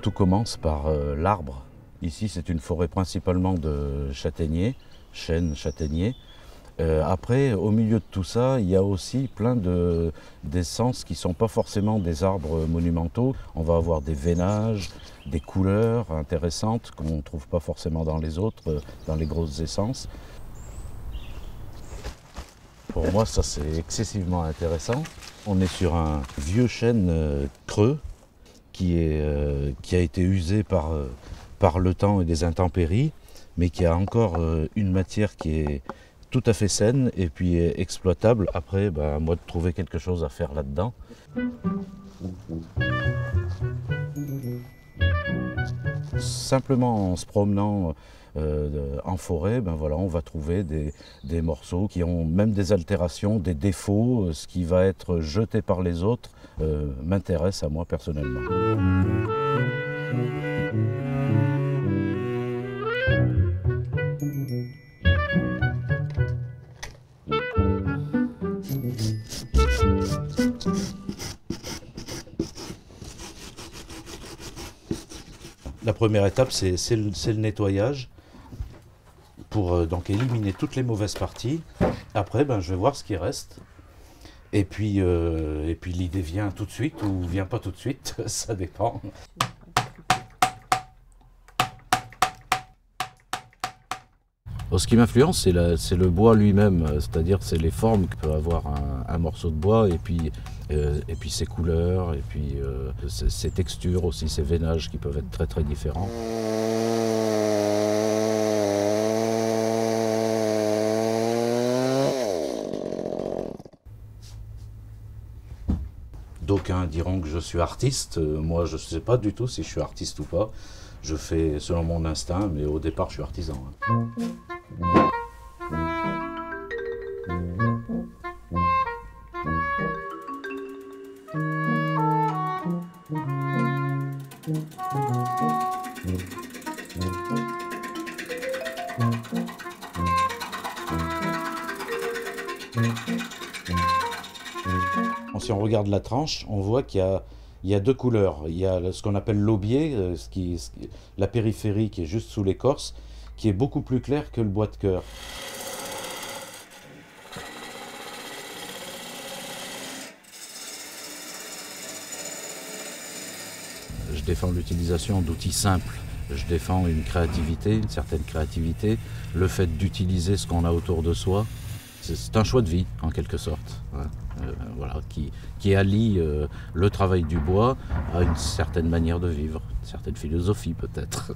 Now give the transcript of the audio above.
Tout commence par l'arbre. Ici, c'est une forêt principalement de châtaigniers, chênes, châtaigniers. Après, au milieu de tout ça, il y a aussi plein d'essences qui ne sont pas forcément des arbres monumentaux. On va avoir des veinages, des couleurs intéressantes qu'on ne trouve pas forcément dans les autres, dans les grosses essences. Pour moi, ça c'est excessivement intéressant. On est sur un vieux chêne creux qui a été usé par le temps et les intempéries, mais qui a encore une matière qui est tout à fait saine et puis exploitable. Après, à moi de trouver quelque chose à faire là-dedans. Simplement en se promenant en forêt, voilà, on va trouver des morceaux qui ont même des altérations, des défauts. Ce qui va être jeté par les autres m'intéresse à moi personnellement. La première étape, c'est le nettoyage pour donc éliminer toutes les mauvaises parties. Après, je vais voir ce qui reste. Et puis l'idée vient tout de suite ou vient pas tout de suite, ça dépend. Ce qui m'influence, c'est le bois lui-même, c'est-à-dire c'est les formes que peut avoir un morceau de bois, et puis ses couleurs, et puis ses textures aussi, ses veinages qui peuvent être très très différents. D'aucuns diront que je suis artiste, moi je ne sais pas du tout si je suis artiste ou pas. Je fais selon mon instinct, mais au départ je suis artisan. Si on regarde la tranche, on voit qu'il y a deux couleurs. Il y a ce qu'on appelle l'aubier, la périphérie qui est juste sous l'écorce, qui est beaucoup plus clair que le bois de cœur. Je défends l'utilisation d'outils simples. Je défends une créativité, une certaine créativité, le fait d'utiliser ce qu'on a autour de soi. C'est un choix de vie, en quelque sorte, voilà, qui allie le travail du bois à une certaine manière de vivre, une certaine philosophie peut-être.